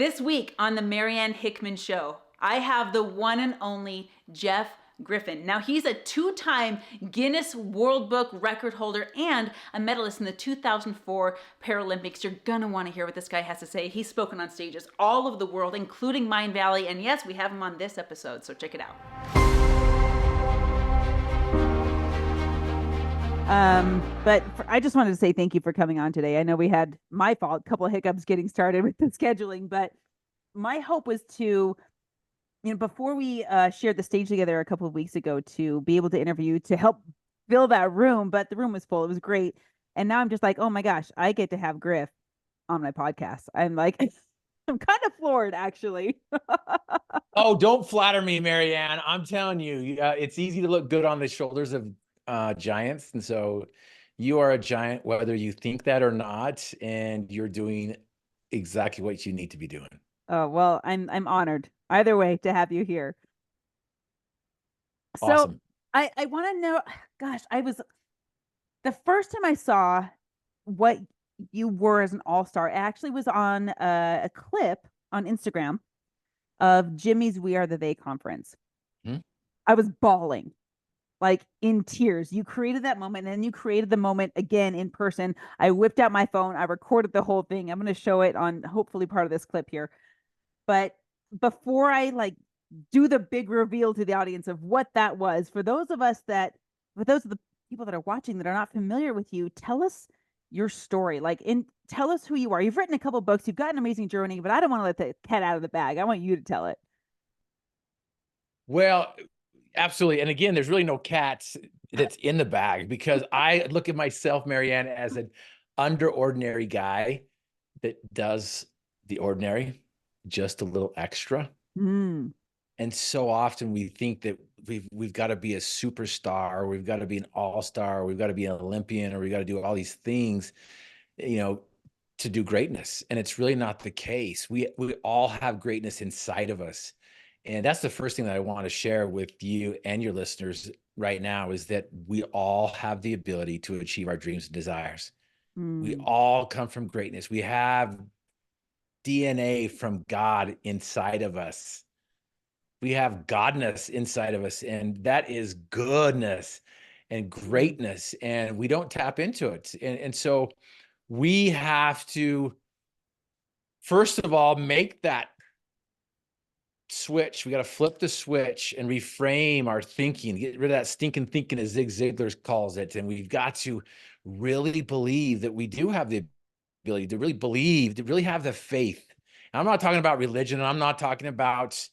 This week on the Marianne Hickman Show, I have the one and only Jeff Griffin. Now, he's a two-time Guinness World Book record holder and a medalist in the 2004 Paralympics. You're gonna want to hear what this guy has to say. He's spoken on stages all over the world, including Mind Valley, and yes, we have him on this episode, so check it out. I just wanted to say thank you for coming on today. I know we had my fault, a couple of hiccups getting started with the scheduling, but my hope was to, before we shared the stage together a couple of weeks ago, to be able to interview, to help fill that room, but the room was full. It was great. And now I'm just like, oh my gosh, I get to have Griff on my podcast. I'm like, I'm kind of floored, actually. Oh, don't flatter me, Marianne. I'm telling you, it's easy to look good on the shoulders of giants. And so you are a giant, whether you think that or not, and you're doing exactly what you need to be doing. Oh, well, I'm honored either way to have you here. Awesome. So I want to know, gosh, the first time I saw what you were as an all-star, it actually was on a clip on Instagram of Jimmy's We Are the They conference. I was bawling, like in tears. You created that moment, and then you created the moment again in person. I whipped out my phone. I recorded the whole thing. I'm going to show it on hopefully part of this clip here. But before I do the big reveal to the audience of what that was, for those of the people that are watching that are not familiar with you, tell us your story. Tell us who you are. You've written a couple of books. You've got an amazing journey, but I don't want to let the cat out of the bag. I want you to tell it. Well, absolutely. And again, there's really no cats that's in the bag, because I look at myself, Marianne, as an under-ordinary guy that does the ordinary just a little extra. And so often we think that we've got to be a superstar, or we've got to be an all-star, or we've got to be an Olympian, or we've got to do all these things, to do greatness. And it's really not the case. We all have greatness inside of us. And that's the first thing that I want to share with you and your listeners right now, is that we all have the ability to achieve our dreams and desires. We all come from greatness. We have DNA from God inside of us. We have godness inside of us, and that is goodness and greatness, and we don't tap into it. And so we have to, first of all, make that switch. We got to flip the switch and reframe our thinking, get rid of that stinking thinking, as Zig Ziglar calls it. And we've got to really believe that we do have the ability to really believe, to really have the faith. And I'm not talking about religion, and I'm not talking about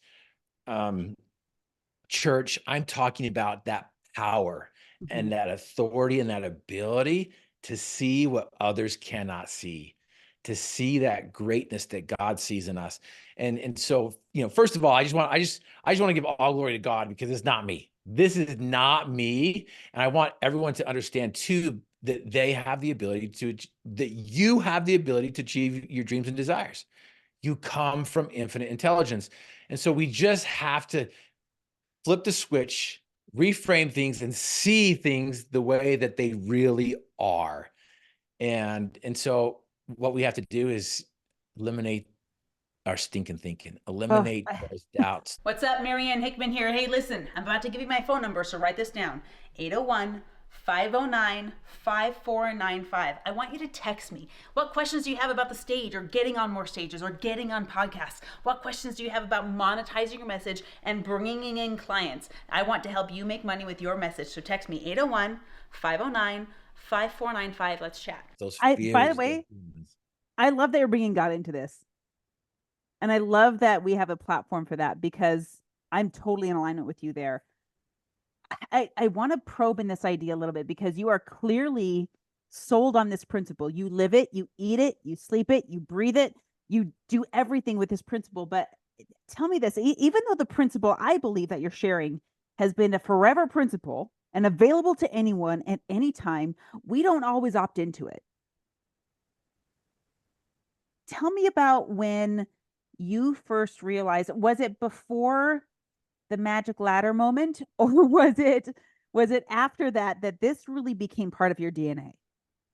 church. I'm talking about that power and that authority and that ability to see what others cannot see, to see that greatness that God sees in us. And so, first of all, I just want to give all glory to God, because it's not me. This is not me. And I want everyone to understand too, that they have the ability that you have the ability to achieve your dreams and desires. You come from infinite intelligence. And so we just have to flip the switch, reframe things, and see things the way that they really are. And so what we have to do is eliminate our stinking thinking, eliminate those doubts. What's up? Marianne Hickman here. Hey, listen, I'm about to give you my phone number, so write this down. 801-509-5495. I want you to text me. What questions do you have about the stage, or getting on more stages, or getting on podcasts? What questions do you have about monetizing your message and bringing in clients? I want to help you make money with your message. So text me 801-509-5495. Let's chat. By the way, I love that you're bringing God into this. And I love that we have a platform for that, because I'm totally in alignment with you there. I want to probe in this idea a little bit, because you are clearly sold on this principle. You live it, you eat it, you sleep it, you breathe it, you do everything with this principle. But tell me this, even though the principle I believe that you're sharing has been a forever principle and available to anyone at any time, we don't always opt into it. Tell me about when you first realized. Was it before the magic ladder moment, or was it after that this really became part of your DNA,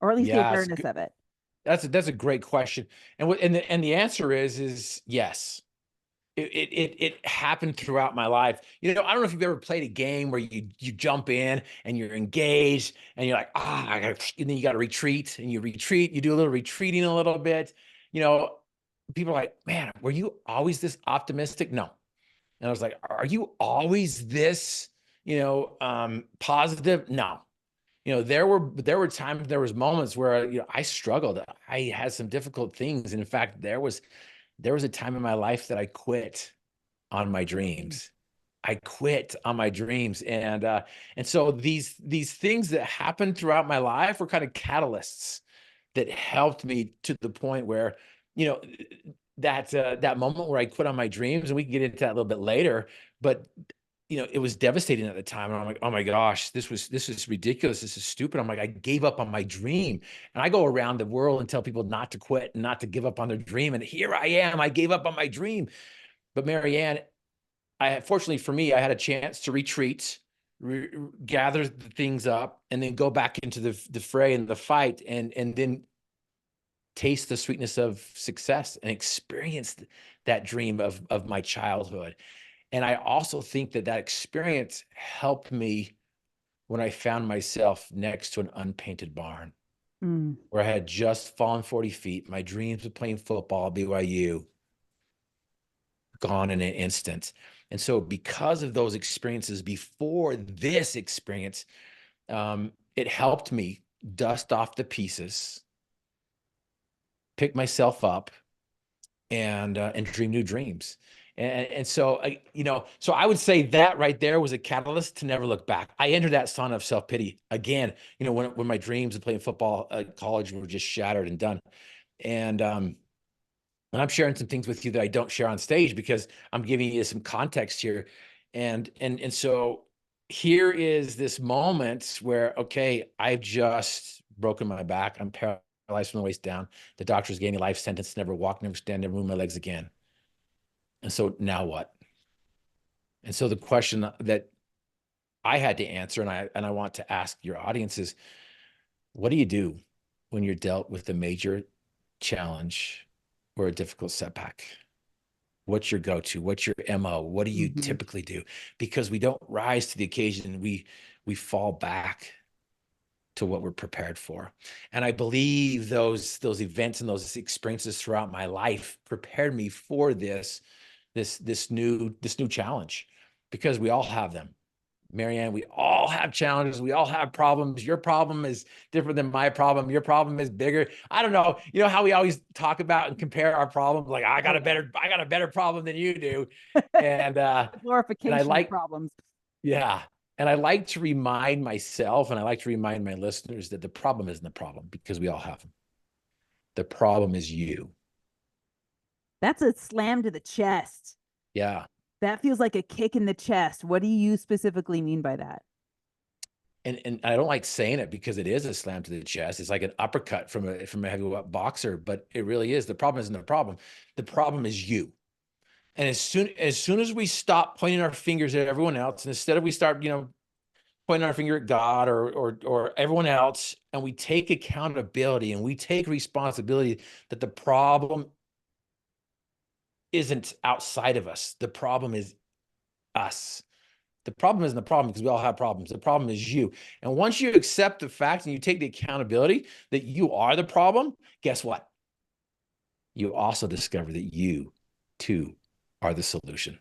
or at least the awareness of it? That's a great question. And the answer is yes. It happened throughout my life. I don't know if you've ever played a game where you jump in and you're engaged and you're like, and then you got to retreat, and you retreat, you do a little retreating a little bit. People are like, man, were you always this optimistic? No. And I was like, are you always this, positive? No. There were times, there was moments where, I struggled. I had some difficult things. And in fact, there was a time in my life that I quit on my dreams. I quit on my dreams. And so these things that happened throughout my life were kind of catalysts that helped me to the point where, that moment where I quit on my dreams, and we can get into that a little bit later, but it was devastating at the time. And I'm like, oh my gosh, this is ridiculous. This is stupid. I'm like, I gave up on my dream. And I go around the world and tell people not to quit and not to give up on their dream. And here I am, I gave up on my dream. But Marianne, fortunately for me, I had a chance to retreat, gather the things up, and then go back into the fray and the fight, and then taste the sweetness of success and experience that dream of my childhood. And I also think that experience helped me when I found myself next to an unpainted barn where I had just fallen 40 feet. My dreams of playing football, BYU, gone in an instant. And so because of those experiences before this experience, it helped me dust off the pieces, pick myself up, and dream new dreams. And so, so I would say that right there was a catalyst to never look back. I entered that sauna of self-pity again, when my dreams of playing football at college were just shattered and done. And I'm sharing some things with you that I don't share on stage because I'm giving you some context here. And so here is this moment where, okay, I've just broken my back. I'm paralyzed from the waist down. The doctors gave me a life sentence, never walk, never stand, never move my legs again. And so now what? And so the question that I had to answer, and I want to ask your audience, is, what do you do when you're dealt with a major challenge or a difficult setback? What's your go-to? What's your MO? What do you typically do? Because we don't rise to the occasion. We fall back to what we're prepared for. And I believe those events and those experiences throughout my life prepared me for this new challenge, because we all have them. Marianne, we all have challenges. We all have problems. Your problem is different than my problem. Your problem is bigger. I don't know. You know how we always talk about and compare our problems? Like, I got a better problem than you do. And glorification and of problems. Yeah. And I like to remind myself, and I like to remind my listeners, that the problem isn't the problem, because we all have them. The problem is you. That's a slam to the chest. Yeah. That feels like a kick in the chest. What do you specifically mean by that? And I don't like saying it because it is a slam to the chest. It's like an uppercut from a heavyweight boxer, but it really is. The problem isn't the problem. The problem is you. And as soon as we stop pointing our fingers at everyone else, and instead of we start, pointing our finger at God or everyone else, and we take accountability and we take responsibility that the problem isn't outside of us. The problem is us. The problem isn't the problem, because we all have problems. The problem is you. And once you accept the fact and you take the accountability that you are the problem, guess what? You also discover that you too are the solution.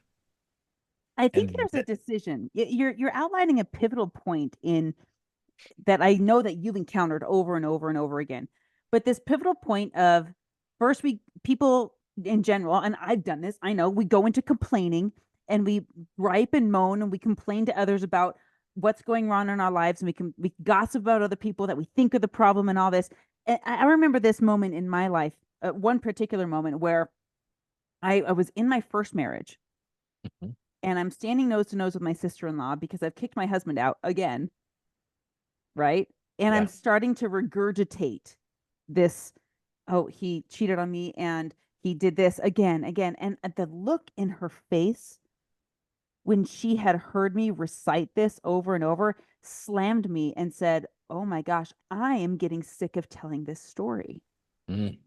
I think there's a decision. You're outlining a pivotal point in that I know that you've encountered over and over and over again. But this pivotal point of, first, people in general, and I've done this, I know, we go into complaining and we gripe and moan and we complain to others about what's going wrong in our lives, and we gossip about other people that we think are the problem and all this. And I remember this moment in my life, one particular moment where I was in my first marriage. And I'm standing nose to nose with my sister-in-law because I've kicked my husband out again. Right. And I'm starting to regurgitate this. Oh, he cheated on me and he did this again. And the look in her face when she had heard me recite this over and over slammed me and said, oh my gosh, I am getting sick of telling this story. Mm.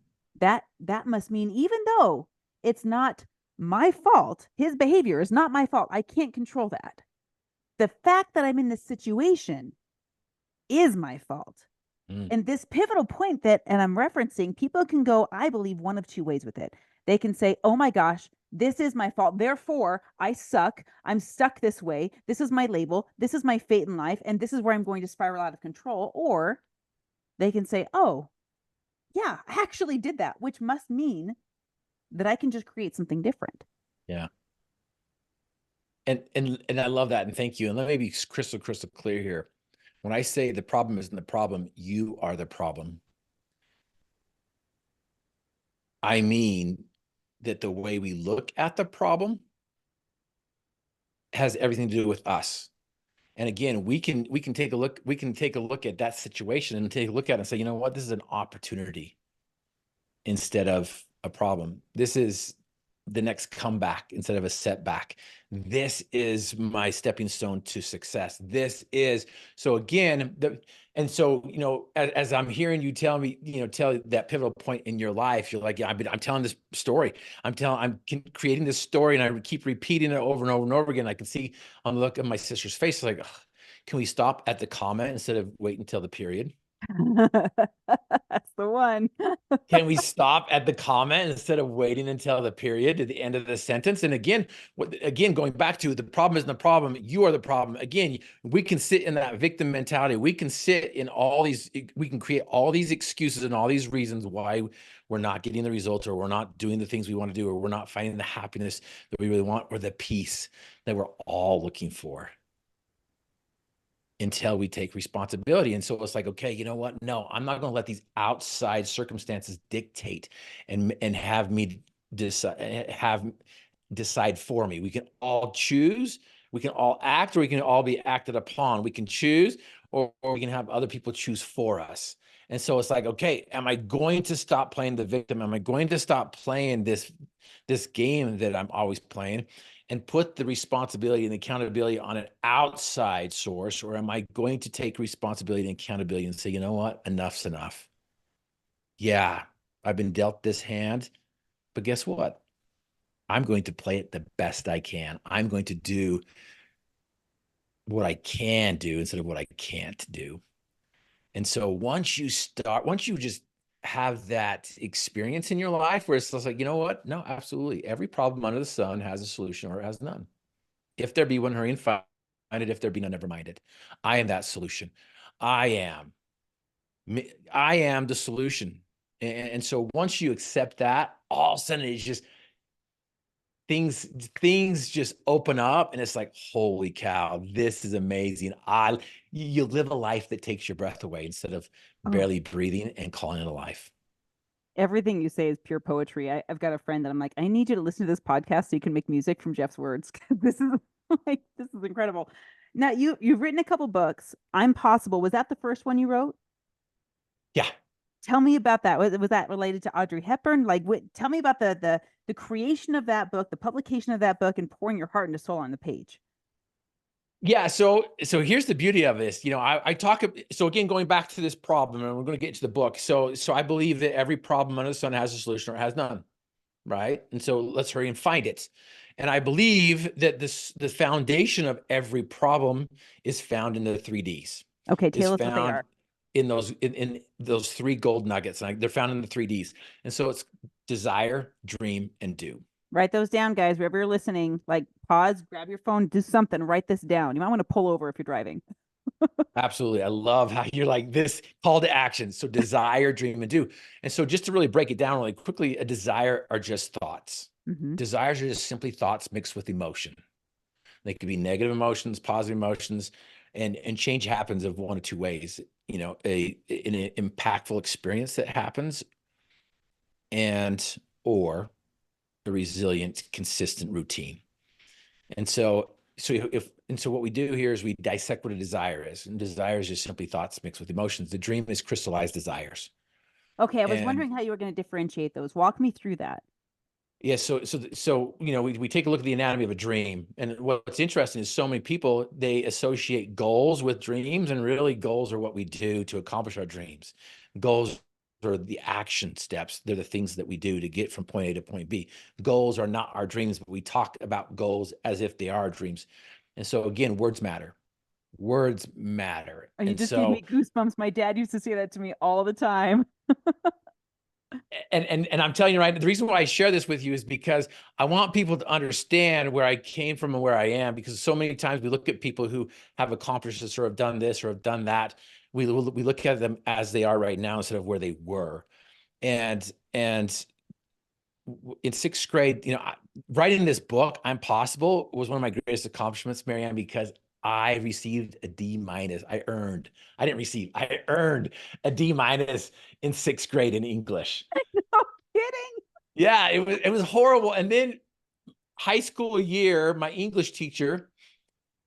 That must mean, even though it's not my fault, his behavior is not my fault, I can't control that. The fact that I'm in this situation is my fault. Mm. And this pivotal point that, and I'm referencing, people can go, I believe, one of two ways with it. They can say, oh my gosh, this is my fault. Therefore, I suck. I'm stuck this way. This is my label. This is my fate in life. And this is where I'm going to spiral out of control. Or they can say, oh, yeah, I actually did that, which must mean that I can just create something different. Yeah. And I love that. And thank you. And let me be crystal clear here. When I say the problem isn't the problem, you are the problem. I mean that the way we look at the problem has everything to do with us. And again, we can take a look at that situation and take a look at it and say, you know what, this is an opportunity instead of a problem. This is the next comeback instead of a setback. This is my stepping stone to success. This is, so again, and so, you know, as I'm hearing you tell me, you know, tell that pivotal point in your life, you're like, yeah, I'm telling this story. I'm creating this story, and I keep repeating it over and over and over again. I can see on the look of my sister's face, like, can we stop at the comment instead of wait until the period? That's the one. Can we stop at the comment instead of waiting until the period at the end of the sentence? And again, going back to the problem isn't the problem, you are the problem. Again, we can sit in that victim mentality. We can sit in we can create all these excuses and all these reasons why we're not getting the results, or we're not doing the things we want to do, or we're not finding the happiness that we really want, or the peace that we're all looking for, until we take responsibility. And so it's like, okay, you know what? No, I'm not going to let these outside circumstances dictate and have me decide for me. We can all choose, we can all act, or we can all be acted upon. We can choose, or we can have other people choose for us. And so it's like, okay, am I going to stop playing the victim? Am I going to stop playing this game that I'm always playing, and put the responsibility and accountability on an outside source? Or am I going to take responsibility and accountability and say, you know what, enough's enough. Yeah, I've been dealt this hand, but guess what? I'm going to play it the best I can. I'm going to do what I can do instead of what I can't do. And so once you just have that experience in your life where it's just like, you know what? No, absolutely. Every problem under the sun has a solution, or it has none. If there be one, hurry and find it. If there be none, never mind it. I am that solution. I am the solution. And so once you accept that, all of a sudden it's just things just open up, and it's like, holy cow, this is amazing. You live a life that takes your breath away instead of barely breathing and calling it a life. Everything you say is pure poetry. I've got a friend that I'm like, I need you to listen to this podcast so you can make music from Jeff's words. This is incredible. Now you've written a couple books. I'm Possible. Was that the first one you wrote? Yeah. Tell me about that. Was that related to Audrey Hepburn? Like, tell me about the creation of that book, the publication of that book, and pouring your heart and soul on the page. Yeah. So here's the beauty of this. You know, I talk. So again, going back to this problem, and we're going to get into the book. So I believe that every problem under the sun has a solution, or it has none. Right. And so let's hurry and find it. And I believe that the foundation of every problem is found in the 3Ds. Okay, tell us what they are. In those three gold nuggets. And they're found in the 3Ds. And so it's desire, dream, and do. Write those down, guys. Wherever you're listening, like, pause, grab your phone, do something, write this down. You might want to pull over if you're driving. Absolutely. I love how you're like, this call to action. So desire, dream, and do. And so just to really break it down really quickly, a desire are just thoughts. Mm-hmm. Desires are just simply thoughts mixed with emotion. They could be negative emotions, positive emotions, and change happens of one of two ways. You know, an impactful experience that happens, or a resilient, consistent routine. And so what we do here is we dissect what a desire is. And desire is just simply thoughts mixed with emotions. The dream is crystallized desires. Okay, I was wondering how you were going to differentiate those. Walk me through that. Yeah, so you know, we take a look at the anatomy of a dream, and what's interesting is so many people, they associate goals with dreams, and really goals are what we do to accomplish our dreams. Goals are the action steps. They're the things that we do to get from point A to point B. Goals are not our dreams, but we talk about goals as if they are our dreams. And so again, words matter. Words matter. Oh, you And just gave me so, goosebumps. My dad used to say that to me all the time. and I'm telling you, right, the reason why I share this with you is because I want people to understand where I came from and where I am, because so many times we look at people who have accomplished this or have done this or have done that. We look at them as they are right now instead of where they were. And in 6th grade, writing this book, I'm Possible, was one of my greatest accomplishments, Marianne, because I received a D-. I earned a D- in 6th grade in English. No kidding. Yeah, it was horrible. And then high school year, my English teacher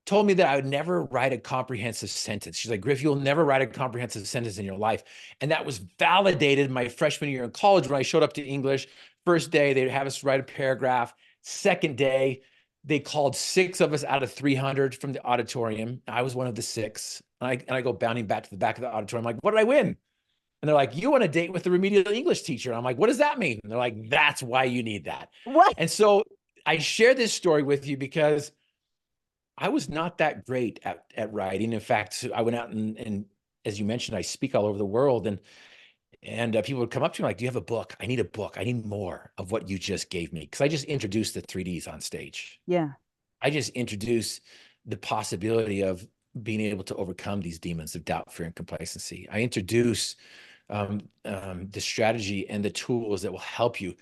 told me that I would never write a comprehensive sentence. She's like, Griff, you'll never write a comprehensive sentence in your life. And that was validated my freshman year in college when I showed up to English. First day, they'd have us write a paragraph. Second day, they called 6 of us out of 300 from the auditorium. I was one of the 6. And I go bounding back to the back of the auditorium. I'm like, what did I win? And they're like, you want a date with the remedial English teacher. And I'm like, what does that mean? And they're like, that's why you need that. What? And so I share this story with you because I was not that great at writing. In fact, I went out and as you mentioned, I speak all over the world, and people would come up to me like, do you have a book? I need a book. I need more of what you just gave me. Because I just introduced the 3Ds on stage. Yeah. I just introduced the possibility of being able to overcome these demons of doubt, fear, and complacency. I introduce the strategy and the tools that will help you.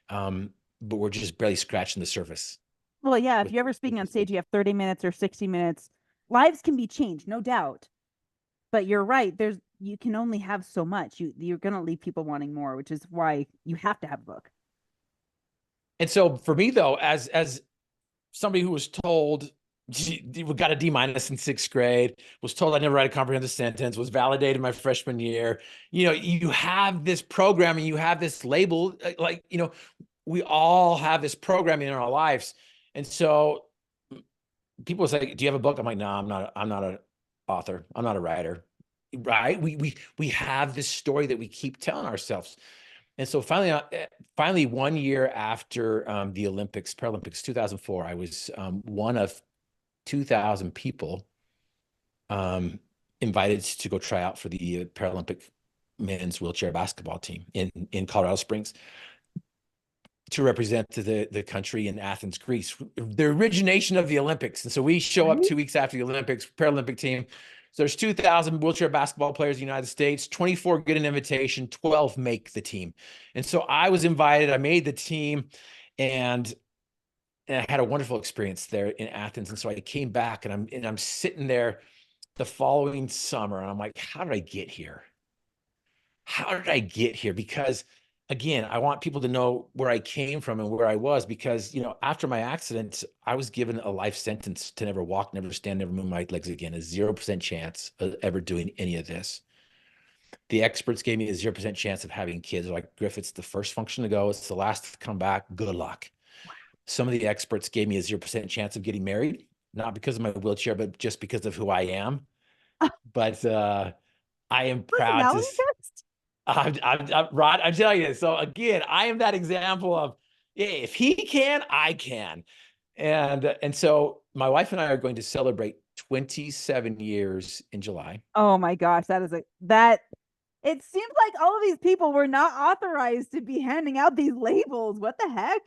But we're just barely scratching the surface. Well, yeah, if you're ever speaking on stage, you have 30 minutes or 60 minutes. Lives can be changed, no doubt. But you're right. You can only have so much. You're going to leave people wanting more, which is why you have to have a book. And so for me, though, as somebody who was told we got a D- in 6th grade, was told I'd never write a comprehensive sentence, was validated my freshman year. You have this programming, you have this label, we all have this programming in our lives. And so people say, do you have a book? I'm like, no, I'm not an author. I'm not a writer. Right. We have this story that we keep telling ourselves. And so finally 1 year after the Paralympics 2004, I was one of 2,000 people invited to go try out for the Paralympic men's wheelchair basketball team in Colorado Springs to represent the country in Athens, Greece, the origination of the Olympics. And so we show up 2 weeks after the Olympics, Paralympic team. So there's 2,000 wheelchair basketball players in the United States, 24 get an invitation, 12 make the team. And so I was invited, I made the team, and I had a wonderful experience there in Athens. And so I came back and I'm sitting there the following summer and I'm like, how did I get here? How did I get here? Because again, I want people to know where I came from and where I was, because, after my accident, I was given a life sentence to never walk, never stand, never move my legs again, a 0% chance of ever doing any of this. The experts gave me a 0% chance of having kids. They're like, Griff, it's the first function to go. It's the last to come back. Good luck. Wow. Some of the experts gave me a 0% chance of getting married, not because of my wheelchair, but just because of who I am. But I am proud to. Rod, I'm telling you. So again, I am that example of, if he can, I can. And so my wife and I are going to celebrate 27 years in July. Oh my gosh, it seems like all of these people were not authorized to be handing out these labels. What the heck?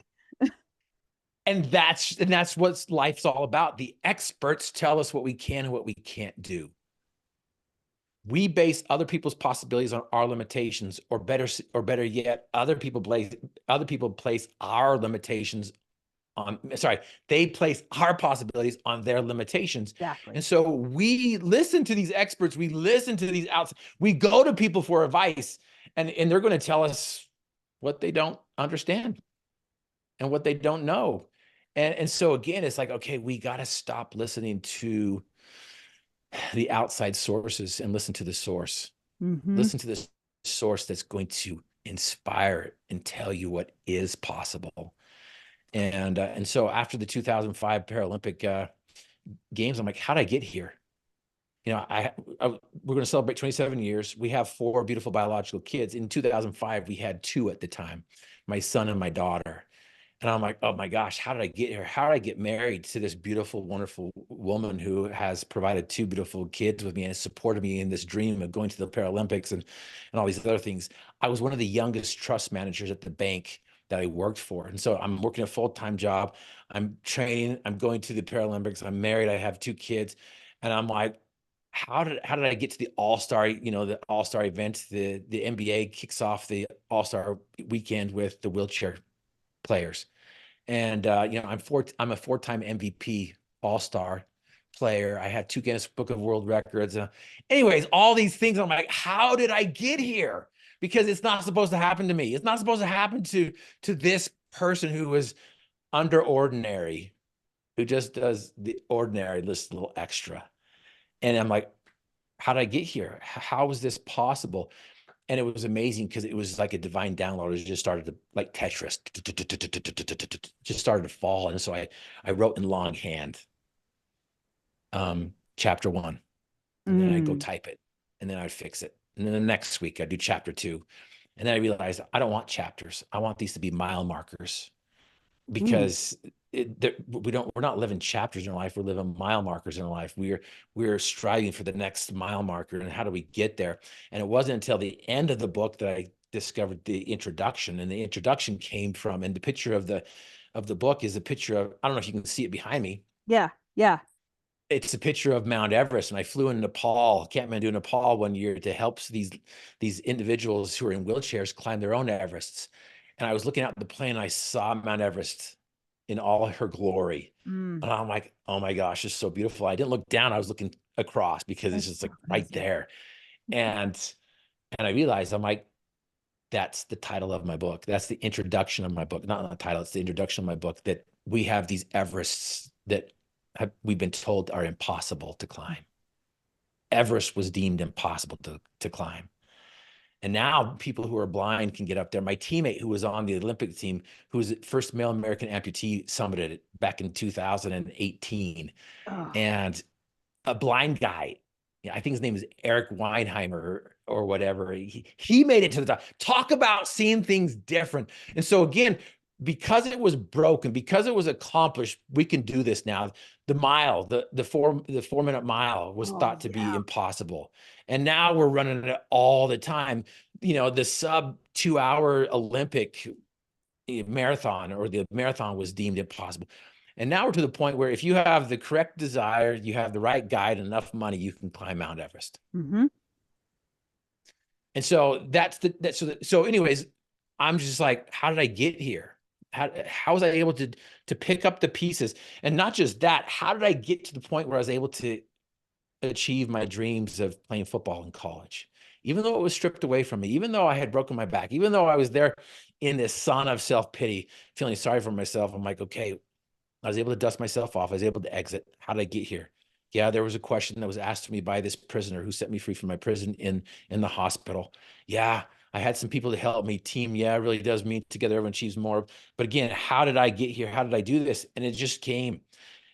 And that's what life's all about. The experts tell us what we can and what we can't do. We base other people's possibilities on our limitations, or better yet, other people place our limitations on, they place our possibilities on their limitations. Exactly. And so we listen to these experts, we listen to these we go to people for advice, and they're going to tell us what they don't understand and what they don't know. And so again, it's like, okay, we got to stop listening to the outside sources and listen to the source. Mm-hmm. Listen to the source that's going to inspire and tell you what is possible. And so after the 2005 Paralympic Games, I'm like, how did I get here? we're going to celebrate 27 years. We have 4 beautiful biological kids. In 2005, we had 2 at the time, my son and my daughter. And I'm like, oh my gosh, how did I get here? How did I get married to this beautiful, wonderful woman who has provided 2 beautiful kids with me and has supported me in this dream of going to the Paralympics and all these other things? I was one of the youngest trust managers at the bank that I worked for. And so I'm working a full-time job. I'm training. I'm going to the Paralympics. I'm married. I have 2 kids. And I'm like, how did I get to the All-Star, the All-Star event? The NBA kicks off the All-Star weekend with the wheelchair players. And I'm a 4-time MVP All-Star player. I had 2 Guinness Book of World Records. Anyways, all these things, I'm like, how did I get here? Because it's not supposed to happen to me. It's not supposed to happen to this person who was under ordinary, who just does the ordinary, just a little extra. And I'm like, how did I get here? How was this possible? And it was amazing because it was like a divine download. It just started to, like Tetris, just started to fall. And so I wrote in longhand, chapter 1, and then I'd go type it, and then I'd fix it. And then the next week I'd do chapter 2. And then I realized I don't want chapters. I want these to be mile markers, because we're not living chapters in our life. We're living mile markers in our life. We're striving for the next mile marker. And how do we get there? And it wasn't until the end of the book that I discovered the introduction. And the introduction came from, and the picture of the book is a picture of, I don't know if you can see it behind me. Yeah. It's a picture of Mount Everest. And I flew in Nepal, Kathmandu, Nepal one year to help these individuals who are in wheelchairs climb their own Everests. And I was looking out the plane and I saw Mount Everest in all her glory. And I'm like, oh my gosh, it's so beautiful. I didn't look down. I was looking across because it's just like right there. And I realized, I'm like, that's the title of my book. That's the introduction of my book. Not the title, it's the introduction of my book, that we have these Everests that we've been told are impossible to climb. Everest was deemed impossible to climb. And now people who are blind can get up there. My teammate who was on the Olympic team, who was the first male American amputee, summited it back in 2018. And a blind guy, I think his name is Eric Weinheimer or whatever, he made it to the top. Talk about seeing things different. And so again, because it was broken, because it was accomplished, we can do this now. The mile, the 4-minute mile was thought to be impossible. And now we're running it all the time. The sub 2-hour Olympic marathon, or the marathon, was deemed impossible. And now we're to the point where if you have the correct desire, you have the right guide, and enough money, you can climb Mount Everest. And so so anyways, I'm just like, how did I get here? How was I able to pick up the pieces? And not just that, how did I get to the point where I was able to achieve my dreams of playing football in college? Even though it was stripped away from me, even though I had broken my back, even though I was there in this sauna of self-pity, feeling sorry for myself, I'm like, okay, I was able to dust myself off. I was able to exit. How did I get here? Yeah, there was a question that was asked to me by this prisoner who set me free from my prison in the hospital. Yeah, I had some people to help me. Team, yeah, it really does mean together everyone achieves more. But again, how did I get here? How did I do this? And it just came.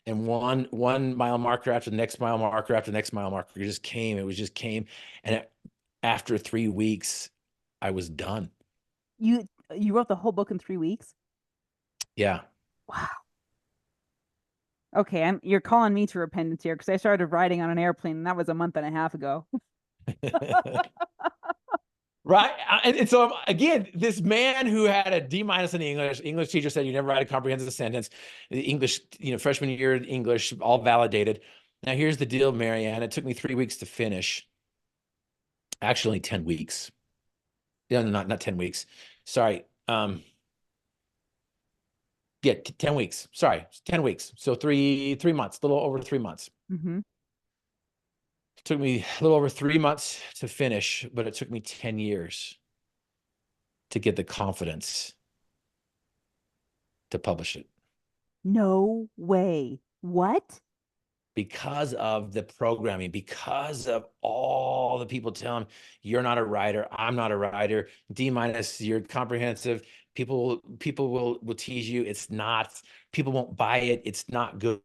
And one mile marker after the next mile marker after the next mile marker, it just came. It just came. And after 3 weeks, I was done. You wrote the whole book in 3 weeks? Yeah. Wow. Okay, you're calling me to repentance here, because I started writing on an airplane, and that was a month and a half ago. Right. And so again, this man who had a D- in English teacher said, you never write a comprehensive sentence. The English, freshman year English, all validated. Now here's the deal, Marianne. It took me 3 weeks to finish. Actually, 10 weeks. Yeah, not 10 weeks. Sorry. Yeah, 10 weeks. Sorry, 10 weeks. So three months, a little over 3 months. It took me a little over 3 months to finish, but it took me 10 years to get the confidence to publish it. No way. What? Because of the programming, because of all the people telling you're not a writer, I'm not a writer, D-, you're comprehensive. People will tease you. It's not. People won't buy it. It's not good.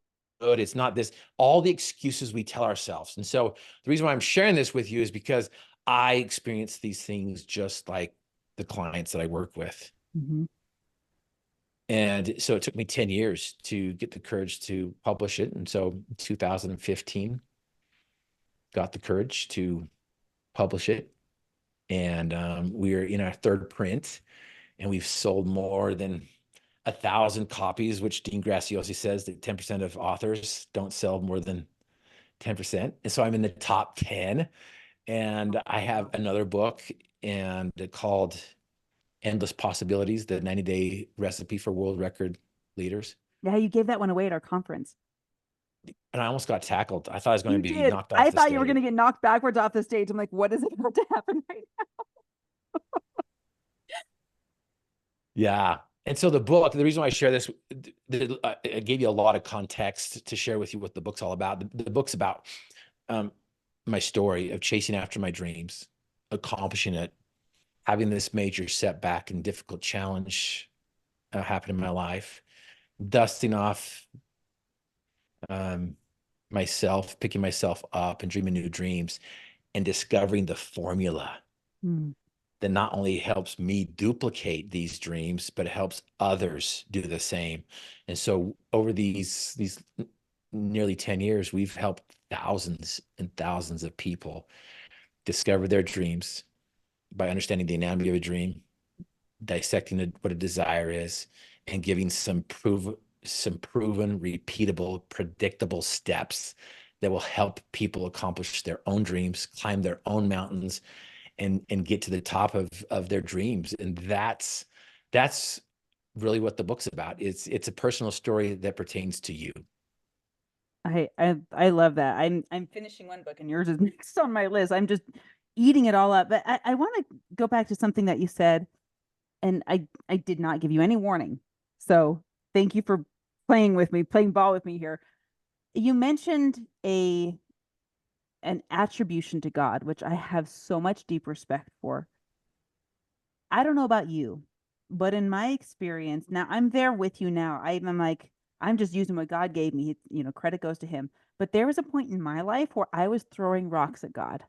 It's not this, all the excuses we tell ourselves. And so the reason why I'm sharing this with you is because I experience these things just like the clients that I work with. Mm-hmm. And so it took me 10 years to get the courage to publish it. And so 2015, got the courage to publish it. And we are in our third print, and we've sold more than 1,000 copies, which Dean Graziosi says that 10% of authors don't sell more than 10%. And so I'm in the top 10. And I have another book and called Endless Possibilities, the 90-day recipe for world record leaders. Yeah, you gave that one away at our conference. And I almost got tackled. I thought I was going You to be did. knocked off I the thought you were going stage. to get knocked backwards off the stage. I'm like, what is about to happen right now? Yeah. And so the book, the reason why I share this, I gave you a lot of context to share with you what the book's all about. The book's about my story of chasing after my dreams, accomplishing it, having this major setback and difficult challenge happen in my life, dusting off myself, picking myself up and dreaming new dreams, and discovering the formula that not only helps me duplicate these dreams, but it helps others do the same. And so over these nearly 10 years, we've helped thousands and thousands of people discover their dreams by understanding the anatomy of a dream, dissecting what a desire is, and giving some proven, repeatable, predictable steps that will help people accomplish their own dreams, climb their own mountains, and get to the top of their dreams. And that's really what the book's about. It's a personal story that pertains to you. I love that. I'm finishing one book and yours is next on my list. I'm just eating it all up. But I want to go back to something that you said, and I did not give you any warning. So thank you for playing ball with me here. You mentioned an attribution to God, which I have so much deep respect for. I don't know about you, but in my experience, now I'm there with you now. I'm like, I'm just using what God gave me. Credit goes to him. But there was a point in my life where I was throwing rocks at God.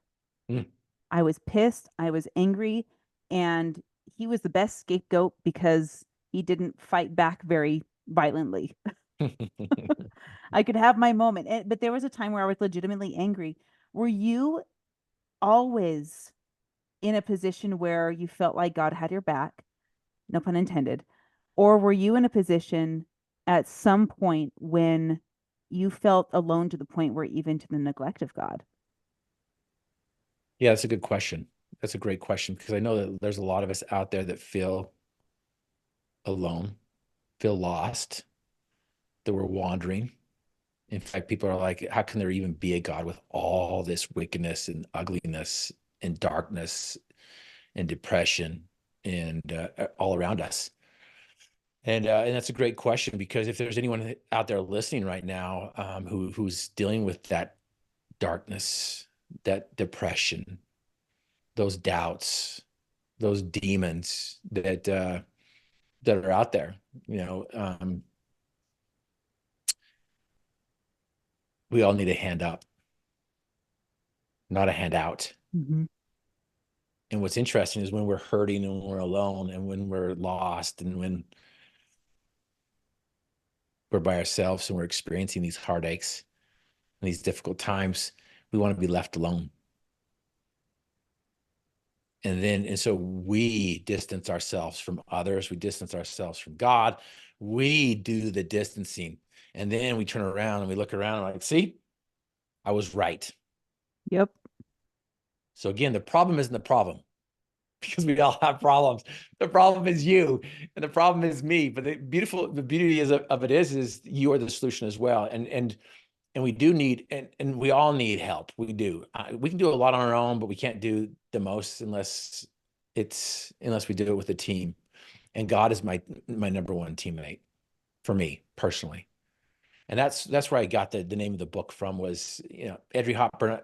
I was pissed. I was angry. And he was the best scapegoat because he didn't fight back very violently. I could have my moment. But there was a time where I was legitimately angry. Were you always in a position where you felt like God had your back? No pun intended. Or were you in a position at some point when you felt alone to the point where even to the neglect of God? Yeah, that's a good question. That's a great question, because I know that there's a lot of us out there that feel alone, feel lost, that we're wandering. In fact, people are like, how can there even be a God with all this wickedness and ugliness and darkness and depression and all around us? And that's a great question, because if there's anyone out there listening right now who's dealing with that darkness, that depression, those doubts, those demons that are out there, we all need a hand up, not a hand out. Mm-hmm. And what's interesting is when we're hurting and when we're alone and when we're lost and when we're by ourselves and we're experiencing these heartaches and these difficult times, we want to be left alone. And so we distance ourselves from others. We distance ourselves from God. We do the distancing. And then we turn around and we look around and like, see, I was right. Yep. So again, the problem isn't the problem, because we all have problems. The problem is you, and the problem is me. But the beauty of it is you are the solution as well. And we do need, and we all need help. We do. We can do a lot on our own, but we can't do the most unless we do it with a team. And God is my number one teammate for me personally. And that's where I got the name of the book from, was, Audrey Hepburn.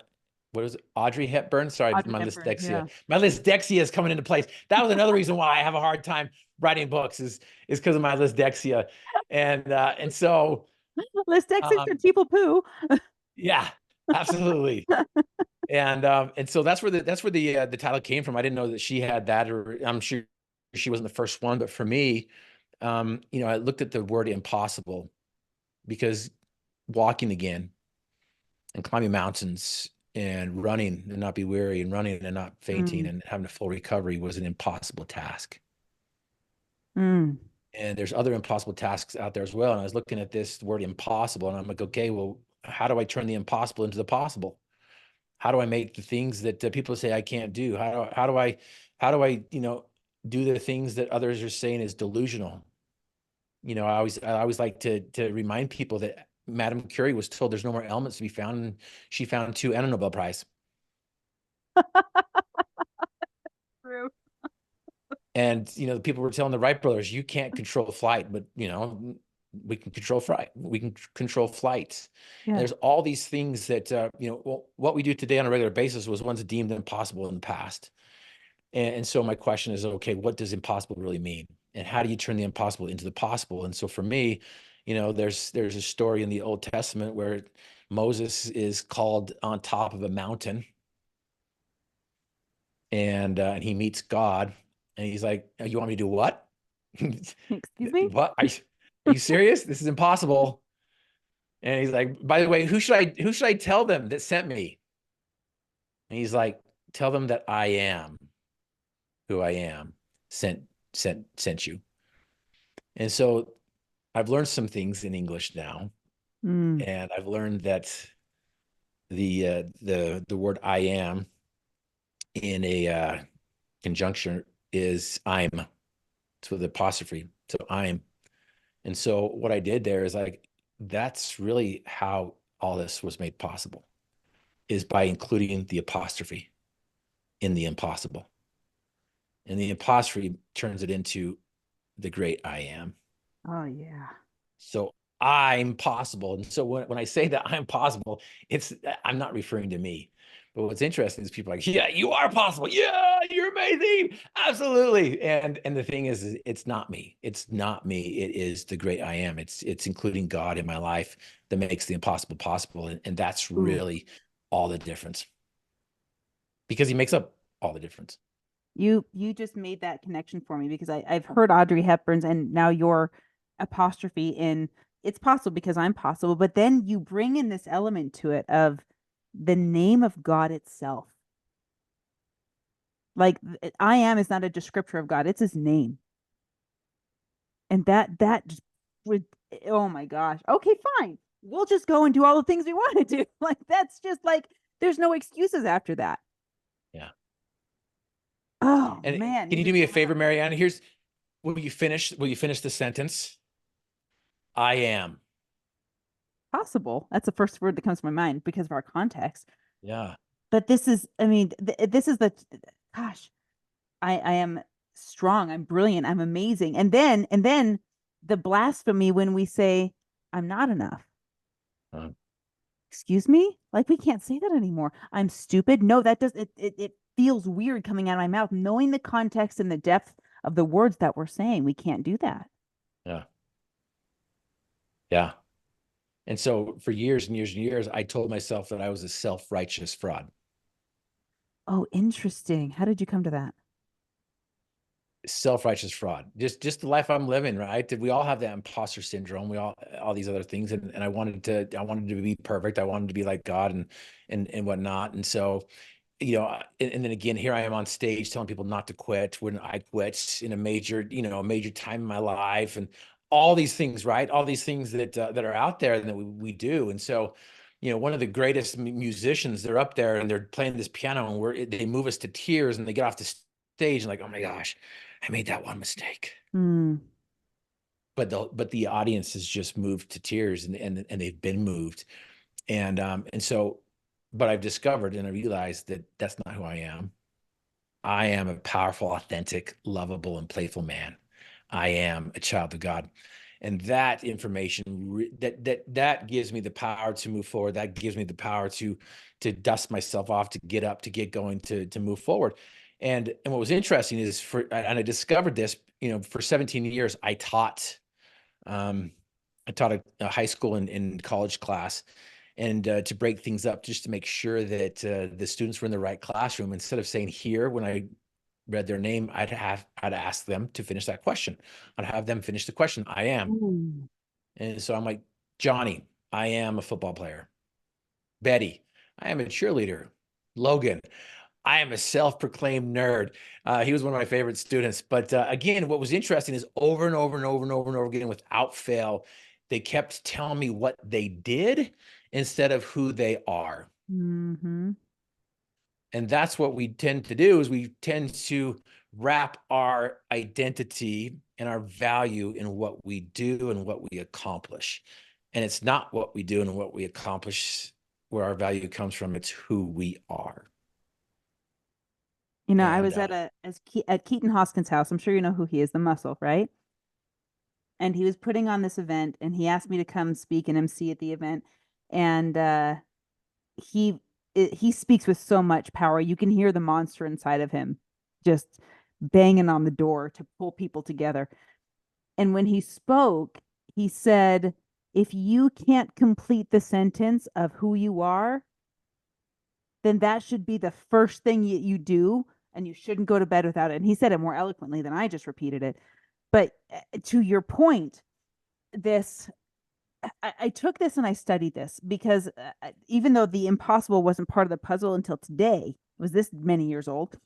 What is it? Audrey Hepburn? Sorry, Audrey my Hepburn, dyslexia. yeah. My dyslexia is coming into place. That was another reason why I have a hard time writing books is because of my dyslexia. And so Let's text Um, people poo. yeah, absolutely. And so that's where the title came from. I didn't know that she had that, or I'm sure she wasn't the first one, but for me, I looked at the word impossible, because walking again and climbing mountains and running and not be weary and running and not fainting Mm, and having a full recovery was an impossible task. mm. And there's other impossible tasks out there as well. And I was looking at this word impossible, and I'm like, okay, well, how do I turn the impossible into the possible? How do I make the things that people say I can't do? How do I do the things that others are saying is delusional? I always like to remind people that Madame Curie was told there's no more elements to be found, and she found two and a Nobel Prize. True. And the people were telling the Wright brothers, you can't control flight, but we can control flight. We can control flights. And Yeah. there's all these things that what we do today on a regular basis was once deemed impossible in the past. And so my question is, okay, what does impossible really mean? And how do you turn the impossible into the possible? And so for me, there's a story in the Old Testament where Moses is called on top of a mountain, and he meets God, and he's like, "You want me to do what? Excuse me? What? Are you serious? This is impossible." And he's like, "By the way, who should I tell them that sent me?" And he's like, "Tell them that I am who I am sent you." And so I've learned some things in English now, Mm. and I've learned that the word I am in a conjunction is I'm. It's with apostrophe. So I'm. And so what I did there is that's really how all this was made possible, is by including the apostrophe in the impossible. And the apostrophe turns it into the great I am. Oh yeah. So I'm possible. And so when I say that I'm possible, I'm not referring to me. But what's interesting is people are like, yeah, you are possible. Yeah, you're amazing. Absolutely. And the thing is it's not me. It's not me. It is the great I am. It's including God in my life that makes the impossible possible. And that's Ooh. really all the difference, because he makes up all the difference. You just made that connection for me, because I've heard Audrey Hepburn's, and now your apostrophe in it's possible because I'm possible, but then you bring in this element to it of the name of God itself. Like I am is not a descriptor of God, it's his name. And that just would, oh my gosh. Okay, fine. We'll just go and do all the things we want to do. Like that's just like there's no excuses after that. Yeah. Oh And man. can you do me a favor, Marianne? Will you finish the sentence? I am. Possible. That's the first word that comes to my mind because of our context. Yeah. But this is, I mean, this is gosh, I am strong. I'm brilliant. I'm amazing. And then the blasphemy when we say I'm not enough. Excuse me? Like we can't say that anymore. I'm stupid. No, that does it feels weird coming out of my mouth. Knowing the context and the depth of the words that we're saying, we can't do that. Yeah. Yeah. And so for years and years and years, I told myself that I was a self-righteous fraud. Oh, interesting. How did you come to that? Self-righteous fraud. Just the life I'm living, right? Did we all have that imposter syndrome? We all these other things. And I wanted to be perfect. I wanted to be like God and whatnot. And so, and then again, here I am on stage telling people not to quit when I quit in a major time in my life, and all these things, right? All these things that are out there and that we do. And so, one of the greatest musicians, they're up there and they're playing this piano, and they move us to tears, and they get off the stage and like, oh my gosh, I made that one mistake. Hmm. But the audience has just moved to tears, and they've been moved. And so, but I've discovered and I realized that that's not who I am. I am a powerful, authentic, lovable, and playful man. I am a child of God. And that information that gives me the power to move forward. That gives me the power to dust myself off, to get up, to get going, to move forward. And what was interesting is and I discovered this, for 17 years, I taught I taught a high school and college class, and to break things up, just to make sure that the students were in the right classroom. Instead of saying here, when I read their name, I'd ask them to finish that question. I'd have them finish the question. I am. Ooh. And so I'm like, Johnny, I am a football player. Betty, I am a cheerleader. Logan, I am a self-proclaimed nerd. He was one of my favorite students. But again, what was interesting is over and over and over and over and over again, without fail, they kept telling me what they did instead of who they are. Mm-hmm. And that's what we tend to do, is we tend to wrap our identity and our value in what we do and what we accomplish. And it's not what we do and what we accomplish where our value comes from. It's who we are. You know, I And was at Keaton Hoskins' house. I'm sure you know who he is, the muscle, right? And he was putting on this event, and he asked me to come speak and MC at the event. And he he speaks with so much power. You can hear the monster inside of him just banging on the door to pull people together. And when he spoke, he said, if you can't complete the sentence of who you are, then that should be the first thing you do, and you shouldn't go to bed without it. And he said it more eloquently than I just repeated it. But to your point, this I took this and I studied this because even though the impossible wasn't part of the puzzle until today, it was this many years old,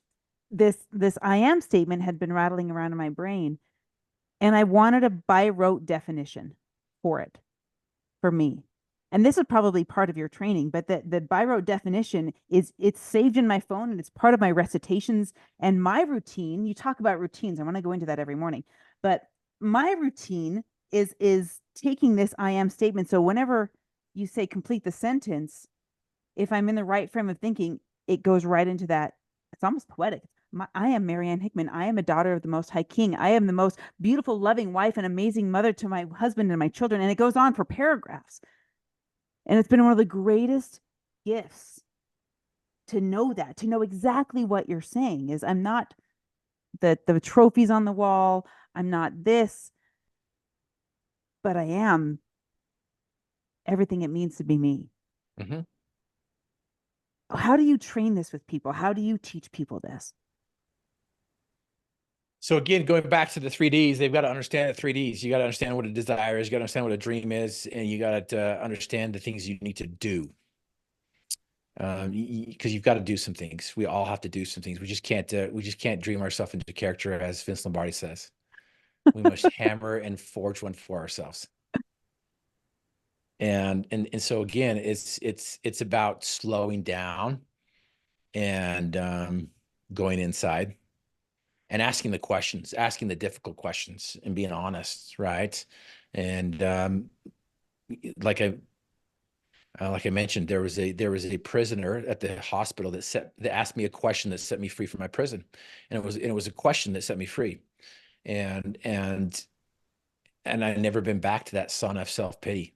this I am statement had been rattling around in my brain, and I wanted a by rote definition for it, for me. And this is probably part of your training, but the by rote definition it's saved in my phone, and it's part of my recitations and my routine. You talk about routines. I want to go into that every morning, but my routine is taking this I am statement. So whenever you say complete the sentence, if I'm in the right frame of thinking, it goes right into that. It's almost poetic. I am Marianne Hickman. I am a daughter of the Most High King. I am the most beautiful, loving wife and amazing mother to my husband and my children. And it goes on for paragraphs. And it's been one of the greatest gifts to know that, to know exactly what you're saying. Is I'm not the trophies on the wall. I'm not this, but I am everything it means to be me. mm-hmm. How do you train this with people? How do you teach people this? So again, going back to the 3Ds, they've got to understand the 3Ds. You got to understand what a desire is. You got to understand what a dream is, and you got to understand the things you need to do. Because you've got to do some things. We all have to do some things. We just can't dream ourselves into character, as Vince Lombardi says. We must hammer and forge one for ourselves. And so again, it's about slowing down and going inside and asking the questions, asking the difficult questions, and being honest, right? And like I mentioned, there was a prisoner at the hospital that asked me a question that set me free from my prison, and it was a question that set me free, and I've never been back to that son of self-pity.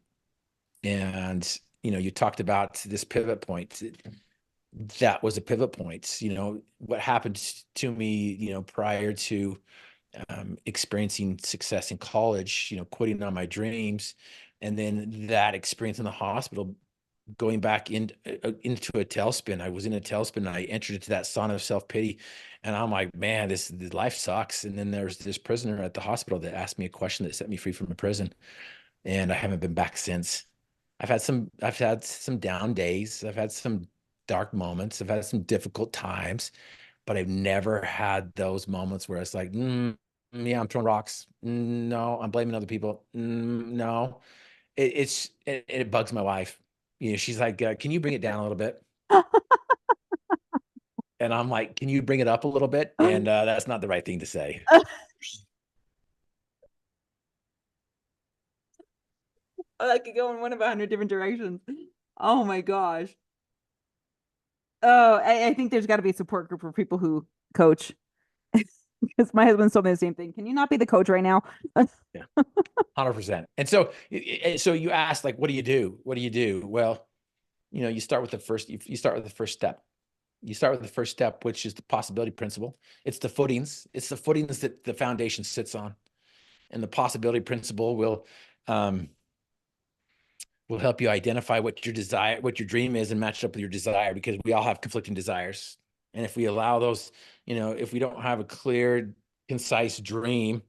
And you talked about this pivot point. That was a pivot point. What happened to me, prior to experiencing success in college, quitting on my dreams, and then that experience in the hospital, going back into a tailspin. I was in a tailspin, and I entered into that sauna of self-pity, and I'm like, man, this life sucks. And then there's this prisoner at the hospital that asked me a question that set me free from a prison, and I haven't been back since. I've had some down days. I've had some dark moments. I've had some difficult times, but I've never had those moments where it's like, yeah, I'm throwing rocks. No, I'm blaming other people. No, it bugs my wife. She's like, can you bring it down a little bit? And I'm like, can you bring it up a little bit? And that's not the right thing to say. I could go in one of 100 different directions. Oh my gosh. Oh, I think there's got to be a support group for people who coach. Because my husband told me the same thing. Can you not be the coach right now? Yeah, 100%. And so you asked, like, what do you do? What do you do? Well, you start with the first step. You start with the first step, which is the possibility principle. It's the footings. It's the footings that the foundation sits on. And the possibility principle will will help you identify what your desire, what your dream is, and match it up with your desire, because we all have conflicting desires. And if we allow those, if we don't have a clear, concise dream,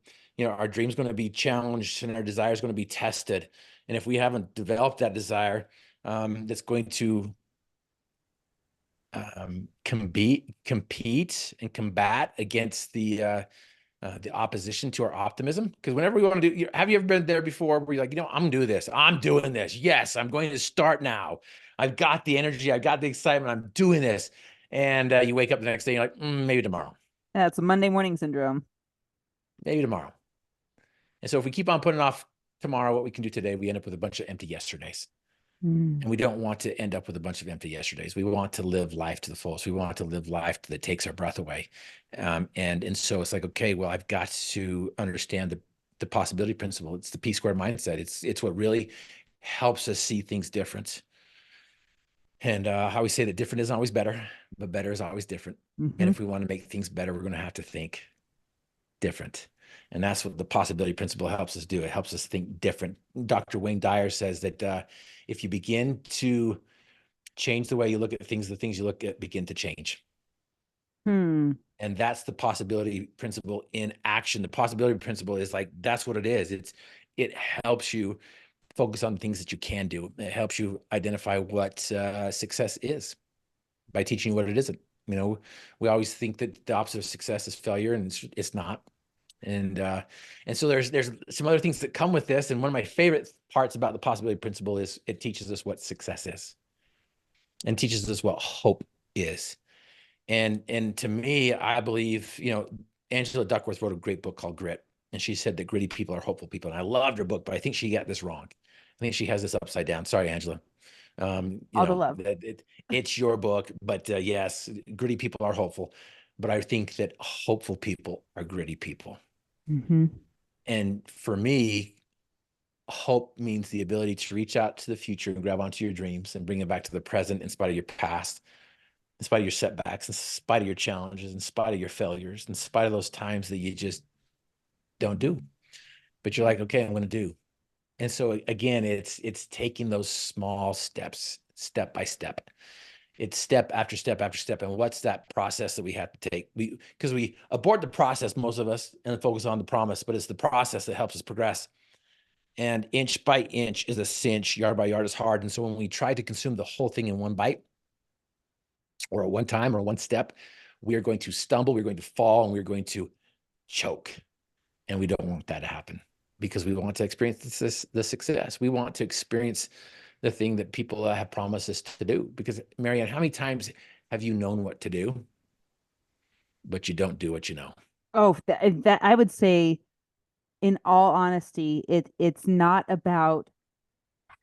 our dream's going to be challenged and our desire is going to be tested. And if we haven't developed that desire, that's going to compete and combat against the opposition to our optimism. Because whenever we want to do, have you ever been there before where you're like, I'm gonna do this, I'm doing this, yes, I'm going to start now, I've got the energy, I've got the excitement, I'm doing this, and you wake up the next day, you're like, maybe tomorrow. That's a Monday morning syndrome. Maybe tomorrow. And so if we keep on putting off tomorrow what we can do today, we end up with a bunch of empty yesterdays. And we don't want to end up with a bunch of empty yesterdays. We want to live life to the fullest. We want to live life that takes our breath away. And so it's like, okay, well, I've got to understand the possibility principle. It's the P squared mindset. It's what really helps us see things different. And how we say that different isn't always better, but better is always different. And if we want to make things better, we're going to have to think different. And that's what the possibility principle helps us do. It helps us think different. Dr. Wayne Dyer says that if you begin to change the way you look at things, the things you look at begin to change. And that's the possibility principle in action. The possibility principle is like, that's what it is. It helps you focus on things that you can do. It helps you identify what success is by teaching you what it isn't. We always think that the opposite of success is failure, and it's not. And so there's some other things that come with this. And one of my favorite parts about the possibility principle is it teaches us what success is and teaches us what hope is. And to me, I believe, Angela Duckworth wrote a great book called Grit. And she said that gritty people are hopeful people. And I loved her book, but I think she got this wrong. I think she has this upside down. Sorry, Angela. All the love. It's your book, but yes, gritty people are hopeful. But I think that hopeful people are gritty people. And for me, hope means the ability to reach out to the future and grab onto your dreams and bring it back to the present in spite of your past, in spite of your setbacks, in spite of your challenges, in spite of your failures, in spite of those times that you just don't do. But you're like, okay, I'm going to do. And so again, it's taking those small steps, step by step. It's step after step after step. And what's that process that we have to take? Because we abort the process, most of us, and focus on the promise, but it's the process that helps us progress. And inch by inch is a cinch, yard by yard is hard. And so when we try to consume the whole thing in one bite, or at one time, or one step, we are going to stumble, we're going to fall, and we're going to choke. And we don't want that to happen, because we want to experience the success. We want to experience the thing that people have promised us to do. Because Marianne, how many times have you known what to do, but you don't do what you know? Oh, that I would say, in all honesty, it's not about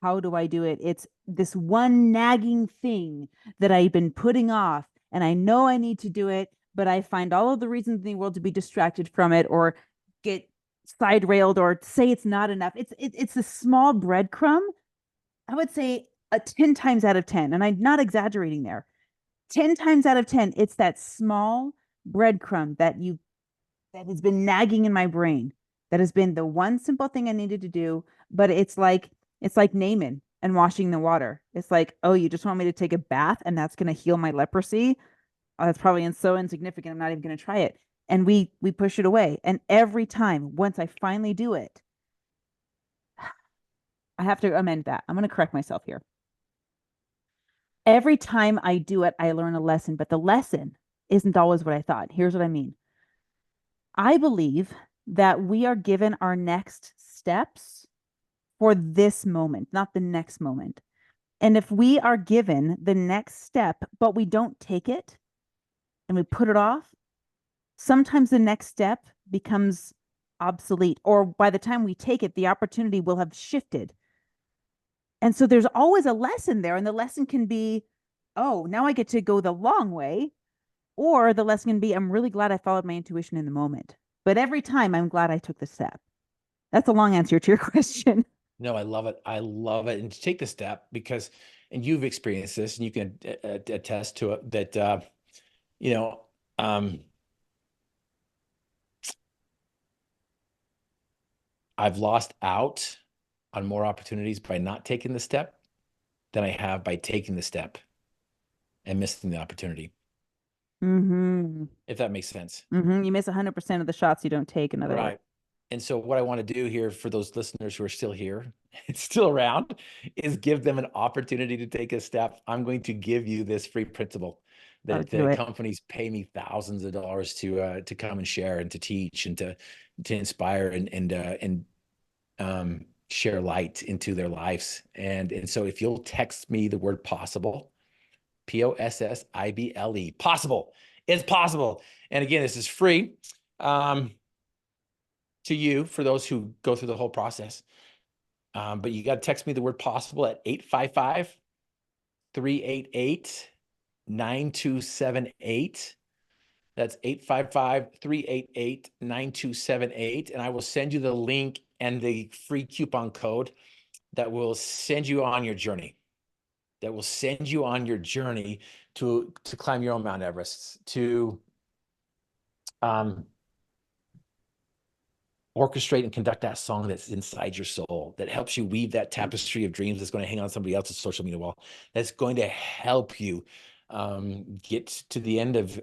how do I do it. It's this one nagging thing that I've been putting off, and I know I need to do it, but I find all of the reasons in the world to be distracted from it, or get side railed, or say it's not enough. It's a small breadcrumb. I would say 10 times out of 10, and I'm not exaggerating there. 10 times out of 10, it's that small breadcrumb that has been nagging in my brain. That has been the one simple thing I needed to do, but it's like Naaman and washing the water. It's like, oh, you just want me to take a bath and that's going to heal my leprosy? Oh, that's probably so insignificant, I'm not even going to try it. And we push it away. And every time, once I finally do it, I have to amend that. I'm going to correct myself here. Every time I do it, I learn a lesson, but the lesson isn't always what I thought. Here's what I mean. I believe that we are given our next steps for this moment, not the next moment. And if we are given the next step, but we don't take it and we put it off, sometimes the next step becomes obsolete, or by the time we take it, the opportunity will have shifted. And so there's always a lesson there. And the lesson can be, oh, now I get to go the long way. Or the lesson can be, I'm really glad I followed my intuition in the moment. But every time I'm glad I took the step. That's a long answer to your question. No, I love it. I love it. And to take the step, because, and you've experienced this and you can attest to it, that, I've lost out on more opportunities by not taking the step than I have by taking the step and missing the opportunity. Mm-hmm. If that makes sense. Mm-hmm. You miss 100% of the shots you don't take, in other words. Right. And so what I want to do here for those listeners who are still here, it's still around, is give them an opportunity to take a step. I'm going to give you this free principle that do the it. companies pay me thousands of dollars to come and share and to teach and to inspire and share light into their lives. And so if you'll text me the word possible, POSSIBLE, possible, it's possible. And again, this is free. To you, for those who go through the whole process. But you got to text me the word possible at 855-388-9278. That's 855-388-9278. And I will send you the link and the free coupon code that will send you on your journey. That will send you on your journey to climb your own Mount Everest, to orchestrate and conduct that song that's inside your soul, that helps you weave that tapestry of dreams that's going to hang on somebody else's social media wall, that's going to help you get to the end of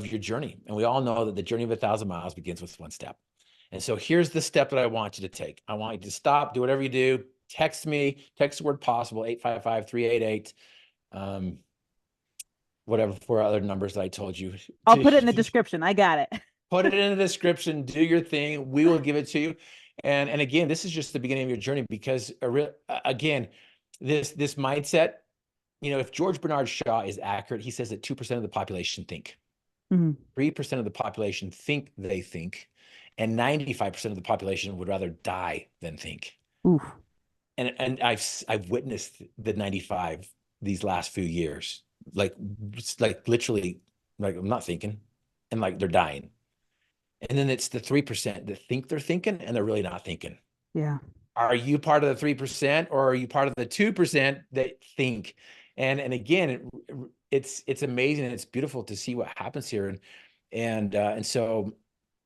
your journey. And we all know that the journey of 1,000 miles begins with one step. And so here's the step that I want you to take. I want you to stop, do whatever you do, text me, text the word possible, 855-388, whatever, 4 other numbers that I told you. I'll put it in the description. I got it. Put it in the description, do your thing. We will give it to you. And again, this is just the beginning of your journey, because again, this mindset, if George Bernard Shaw is accurate, he says that 2% of the population think. 3% of the population think they think, and 95% of the population would rather die than think. Oof. And I've witnessed the 95 these last few years, like literally, like I'm not thinking, and like they're dying. And then it's the 3% that think they're thinking and they're really not thinking. Yeah. Are Are you part of the 3% or are you part of the 2% that think? And again, it's amazing and it's beautiful to see what happens here. And so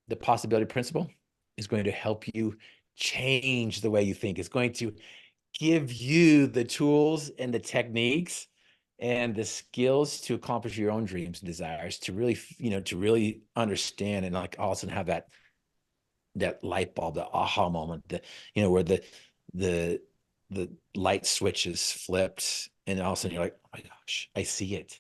the possibility principle is going to help you change the way you think. It's going to give you the tools and the techniques and the skills to accomplish your own dreams and desires, to really, to really understand and like all of a sudden have that light bulb, the aha moment, where the light switch is flipped and all of a sudden you're like, oh my gosh, I see it.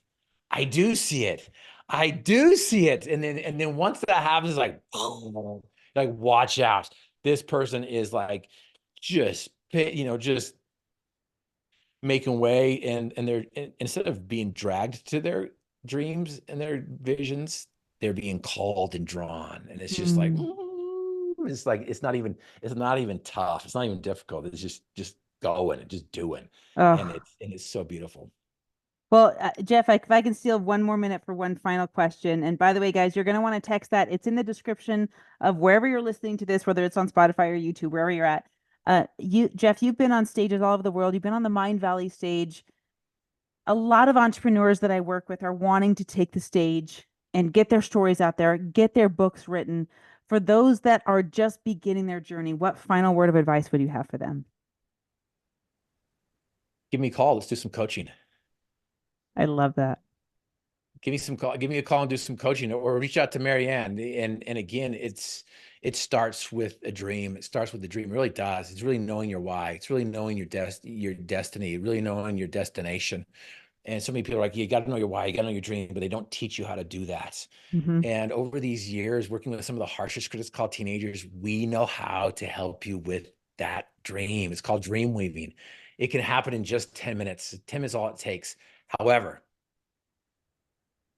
I do see it. I do see it. And then once that happens, it's like, oh, like, watch out. This person is like, just making way, and they're, instead of being dragged to their dreams and their visions, they're being called and drawn. And it's just like, it's not even tough. It's not even difficult. It's just going and just doing. And it's so beautiful. Well, Jeff, if I can steal 1 more minute for one final question. And by the way, guys, you're going to want to text that. It's in the description of wherever you're listening to this, whether it's on Spotify or YouTube, wherever you're at. Jeff, you've been on stages all over the world. You've been on the Mind Valley stage. A lot of entrepreneurs that I work with are wanting to take the stage and get their stories out there, get their books written. For those that are just beginning their journey, what final word of advice would you have for them? Give me a call. Let's do some coaching. I love that. Give me a call and do some coaching, or reach out to Marianne. And again, it starts with a dream. It starts with the dream. It really does. It's really knowing your why. It's really knowing your destiny, really knowing your destination. And so many people are like, you got to know your why, you got to know your dream, but they don't teach you how to do that. And over these years, working with some of the harshest critics called teenagers, we know how to help you with that dream. It's called dream weaving. It can happen in just 10 minutes. 10 minutes is all it takes. However,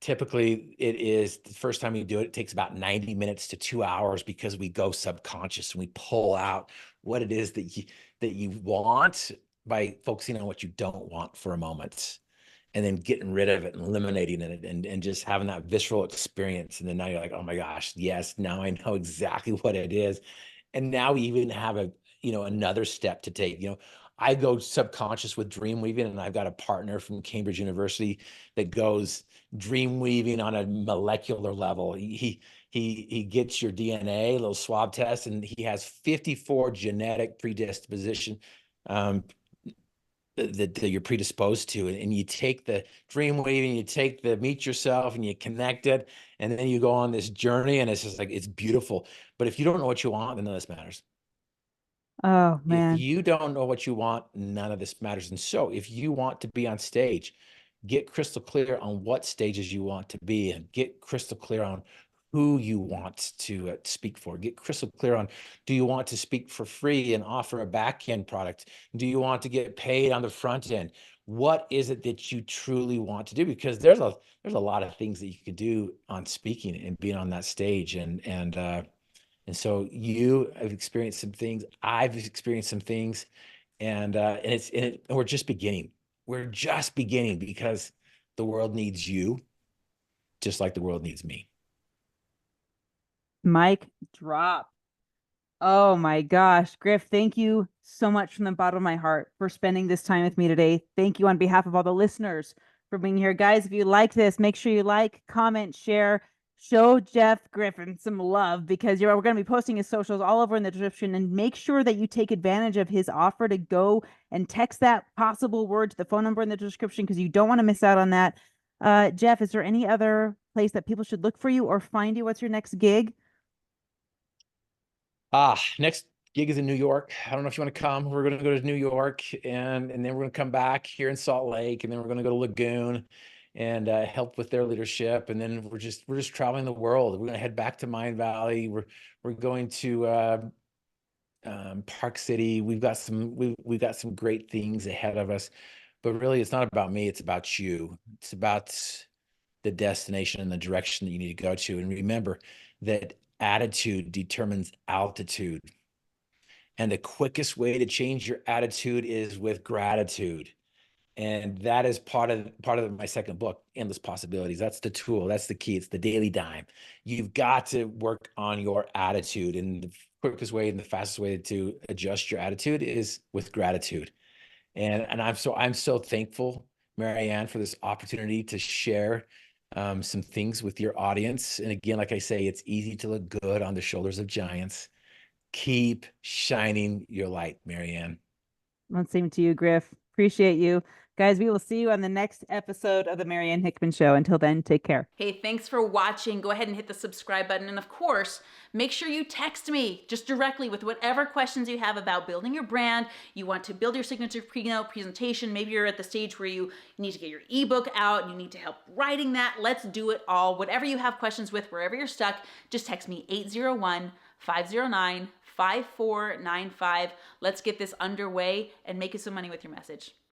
typically it is the first time you do it, it takes about 90 minutes to 2 hours, because we go subconscious and we pull out what it is that you want by focusing on what you don't want for a moment, and then getting rid of it and eliminating it, and just having that visceral experience. And then now you're like, oh my gosh, yes, now I know exactly what it is. And now we even have another step to take. I go subconscious with dream weaving, and I've got a partner from Cambridge University that goes dream weaving on a molecular level. He he gets your DNA, a little swab test, and he has 54 genetic predisposition that you're predisposed to. And you take the dream wave and you take the meet yourself and you connect it. And then you go on this journey, and it's just like, it's beautiful. But if you don't know what you want, then none of this matters. Oh If man. you don't know what you want, none of this matters. And so if you want to be on stage, get crystal clear on what stages you want to be, and get crystal clear on who you want to speak for. Get crystal clear on, do you want to speak for free and offer a back end product? Do you want to get paid on the front end? What is it that you truly want to do? Because there's a lot of things that you could do on speaking and being on that stage. And so you have experienced some things. I've experienced some things, and we're just beginning. We're just beginning, because the world needs you, just like the world needs me. Mic drop. Oh my gosh, Griff, thank you so much from the bottom of my heart for spending this time with me today. Thank you on behalf of all the listeners for being here. Guys, if you like this, make sure you like, comment, share, show Jeff Griffin some love, because we're going to be posting his socials all over in the description, and make sure that you take advantage of his offer to go and text that possible word to the phone number in the description, because you don't want to miss out on that. Jeff, is there any other place that people should look for you or find you? What's your next gig? Next gig is in New York. I don't know if you want to come. We're going to go to New York, and then we're going to come back here in Salt Lake, and then we're going to go to Lagoon and help with their leadership. And then we're just traveling the world. We're going to head back to Mind Valley. We're going to Park City. We've got some great things ahead of us. But really, it's not about me. It's about you. It's about the destination and the direction that you need to go to. And remember that attitude determines altitude. And the quickest way to change your attitude is with gratitude. And that is part of my second book, Endless Possibilities. That's the tool. That's the key. It's the daily dime. You've got to work on your attitude. And the quickest way and the fastest way to adjust your attitude is with gratitude. And I'm so thankful, Marianne, for this opportunity to share some things with your audience. And again, like I say, it's easy to look good on the shoulders of giants. Keep shining your light, Marianne. Well, same to you, Griff. Appreciate you. Guys, we will see you on the next episode of the Marianne Hickman Show. Until then, take care. Hey, thanks for watching. Go ahead and hit the subscribe button. And of course, make sure you text me just directly with whatever questions you have about building your brand. You want to build your signature keynote presentation. Maybe you're at the stage where you need to get your ebook out. You need to help writing that. Let's do it all. Whatever you have questions with, wherever you're stuck, just text me 801-509-5495. Let's get this underway and make you some money with your message.